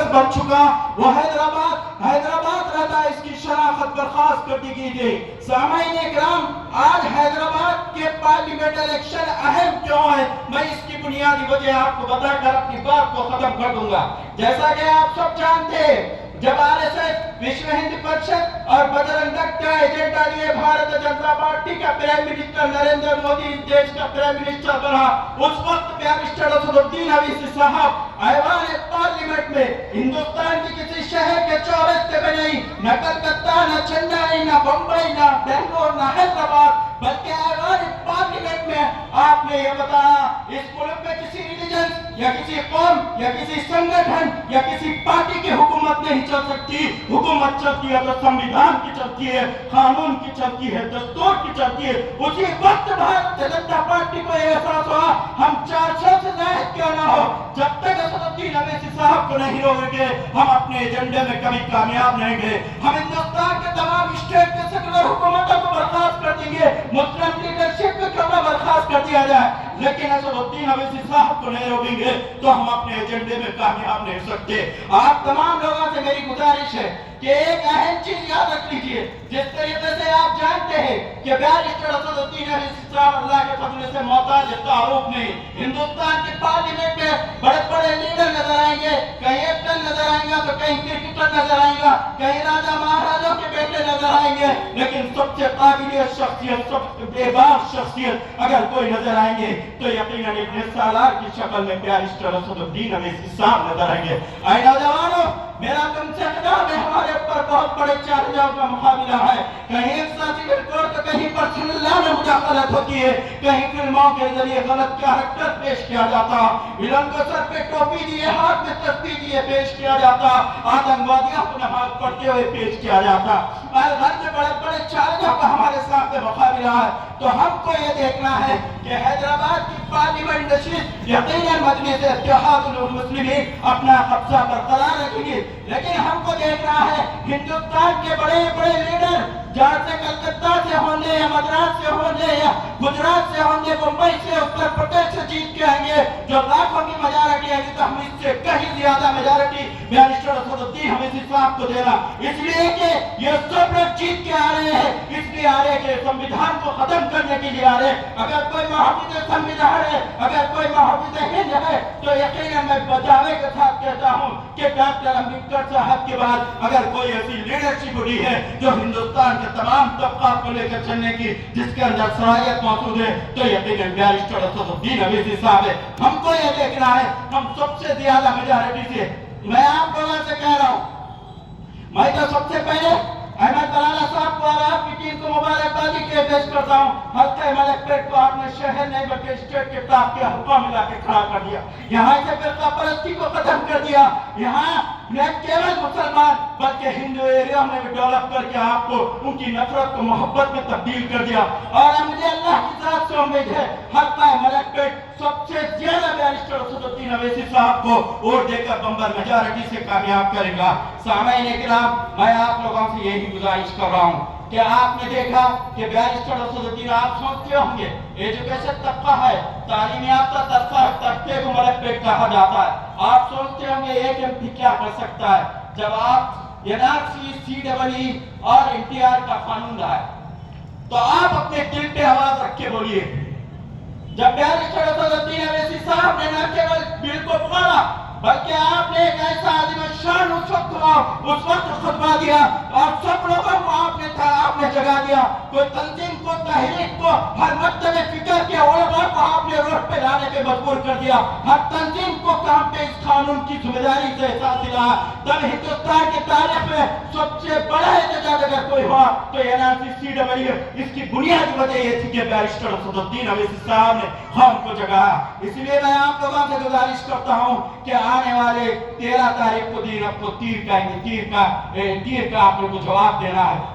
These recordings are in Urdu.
مرکز بن چکا، وہ حیدرآباد رہتا ہے، اس کی شناخت برخاست کر دی گئی تھی۔ سامعین اکرام، آج حیدرآباد کے پارلیمنٹ الیکشن اہم کیوں ہے، میں اس کی بنیادی وجہ آپ کو بتا کر اپنی بات کو ختم کر دوں گا۔ جیسا کہ آپ سب جانتے ہیں، جب آر ایس ایس وشو ہند پریشد اور بجرنگ دل کا ایجنڈا لیے بھارت جنتا پارٹی کا پرائم منسٹر نریندر مودی اس دیش کا پرائم منسٹر بنا، اس وقت بیرسٹر اسد الدین اویسی صاحب ایوان پارلیمنٹ میں ہندوستان کی کسی شہر کے چورستے میں نہیں، نہ کلکتہ، نہ چنئی، نہ بمبئی، نہ بنگلور، نہ حیدرآباد، بلکہ ایوان پارلیمنٹ میں آپ نے یہ بتایا اس ملک میں کسی ریلیجن یا کسی قوم یا کسی سنگٹھن یا کسی پارٹی کی حکومت نہیں چل سکتی، حکومت چلتی ہے تو سنویدھان کی چلتی ہے، قانون کی چلتی ہے، دستور کی چلتی ہے۔ اسی وقت بھارتیہ جنتا پارٹی کو یہ احساس ہوا ہم 400 سے زائد کیوں نہ ہو، جب تک اسد الدین اویسی صاحب کو نہیں روکیں گے ہم اپنے ایجنڈے میں کبھی کامیاب نہیں گے۔ ہم ہندوستان کے تمام اسٹیٹ کے سیکولر حکومتوں کو برخاست کر دیں گے، مسلم لیڈرشپ کو کیوں نہ برخاست کر دیا جائے، لیکن اسد الدین اویسی صاحب کو نہیں روکیں گے تو ہم اپنے ایجنڈے میں کامیاب نہیں ہو سکتے۔ آپ تمام لوگوں سے میری گزارش ہے کہ ایک اہم چیز یاد رکھ لیجئے، جس طریقے سے آپ جانتے ہیں کہ بیرسٹر اسد الدین اویسی صاحب اللہ کے فضل سے محتاج تعارف نہیں، ہندوستان کی پارلیمنٹ میں بڑے بڑے لیڈر نظر آئیں گے، کہیں ایکٹر نظر آئیں گا تو کہیں کرکٹر نظر آئیں گا، کہیں راجہ مہاراجوں کے بیٹے نظر آئیں گے، لیکن سب سے قابل شخصیت، سب سے بے باک شخصیت اگر کوئی نظر آئیں گے تو یقیناً ابن سالار کی شکل میں بیرسٹر اسد الدین اویسی صاحب نظر آئیں گے۔ اے نوجوانوں، میرا تم سے خطاب ہے، ہمارے اوپر بہت بڑے چیلنجوں کا مقابلہ ہے، کہیں سیول کوڈ تو کہیں پرسنل لا میں مداخلت ہوتی ہے، کہیں فلموں کے ذریعے غلط کیریکٹر پیش کیا جاتا، ویلن کو سر پہ ٹوپی دیے، ہاتھ میں تسبیح دیے پیش کیا جاتا، آتنکوادیوں کو نماز پڑھتے ہوئے پیش کیا جاتا۔ اور گھر سے بڑے بڑے چیلنجوں کا ہمارے سامنے مقابلہ ہے، تو ہم کو یہ دیکھنا ہے کہ حیدرآباد کی پارلیمنٹ نشست یقیناً مجلس اتحاد المسلمین اپنا قبضہ برقرار رکھیں گے، لیکن ہم کو دیکھنا ہے ہندوستان کے بڑے بڑے لیڈر جہاں سے کلکتہ سے ہوں گے یا مدراس سے ہوں گے یا گجرات سے ہوں گے، ممبئی سے، اتر پردیش سے جیت کے آئیں گے، جو لاکھوں کی میجارٹی آئے گی، تو ہم اس سے کہیں زیادہ میجارٹی بیرسٹر اسد الدین اویسی صاحب کو دینا، اس لیے کہ یہ سب لوگ جیت کے آ رہے ہیں، اس لیے آ رہے کہ سنویدھان کو ختم کرنے کے لیے آ رہے ہیں۔ اگر کوئی محافظ سنویدھان ہے، اگر کوئی محافظ ہند ہے، تو یقیناً میں بداوے کے ساتھ کہتا ہوں کہ ڈاکٹر امبیڈکر صاحب کے بعد اگر کوئی ایسی لیڈرشپ ہوئی ہے جو ہندوستان کے تمام طبقات کو لے کر چلنے کی، جس کے اندر صلاحیت موجود ہے، تو یقیناً بیرسٹر اسد الدین اویسی صاحب ہے۔ ہم کو یہ دیکھنا ہے ہم سب سے زیادہ میجارٹی سے، میں آپ لوگوں سے کہہ رہا ہوں، میں تو سب سے پہلے احمد طلالہ صاحب کو اور آپ کی ٹیم کو مبارکبادی کے پیش کرتا ہوں۔ حلقہ ملکپیٹ کو آپ نے شہر نہیں بلکہ اسٹیٹ کے ٹاپ کے حلقوں میں لا کے کھڑا کر دیا، یہاں سے فرقہ پرستی کو ختم کر دیا، یہاں نہ کیول مسلمان بلکہ ہندو ایریا میں بھی ڈیولپ کر کے آپ کو ان کی نفرت کو محبت میں تبدیل کر دیا، اور مجھے اللہ کی ذات سے امید ہے حلقہ ملکپیٹ سب سے زیادہ بیرسٹر اسد الدین اویسی صاحب کو ووٹ دے کر بمبر میجارٹی سے کامیاب کرے گا۔ سامعین اکرام، میں آپ لوگوں سے یہی گزارش کر رہا ہوں کہ آپ نے دیکھا کہ بیرسٹر اسد الدین، آپ سوچتے ہوں گے ایجوکیشن طبقہ ہے، تعلیم یافتہ طبقے کو ملکپیٹ کہا جاتا ہے، آپ سوچتے ہوں گے ایک ایم پی کیا کر سکتا ہے، جب آپ این آر سی، سی ڈبل ای اور این ٹی آر کا قانون لائے تو آپ اپنے دل پہ آواز رکھ کے بولیے۔ جب بیرسٹر اسد الدین اویسی صاحب نے نہ کیول بل کو پڑھا بلکہ آپ نے ایک ایسا عظیم الشان اس وقت خطبہ دیا اور سب لوگوں کو آپ نے جگہ دیا، کوئی تنظیم کو، تحریک کو، ہر مکتب فکر کے علماء کو آپ نے روڈ پہ لانے پہ مجبور کر دیا، ہر تنظیم کو کام پہ اس قانون کی ذمہ داری سے احساس دلایا، تب ہندوستان کی تاریخ میں سب سے بڑا احتجاج اگر کوئی ہوا تو این آر سی، سی ڈبل ای، اس کی بنیادی وجہ یہ تھی کہ بیرسٹر اسد الدین اویسی صاحب نے قوم کو جگایا۔ اس لیے میں آپ لوگوں سے گزارش کرتا ہوں کہ آنے والے 13 تاریخ کو دین آپ کو تیر کا آپ نے کو جواب دینا ہے۔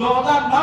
2009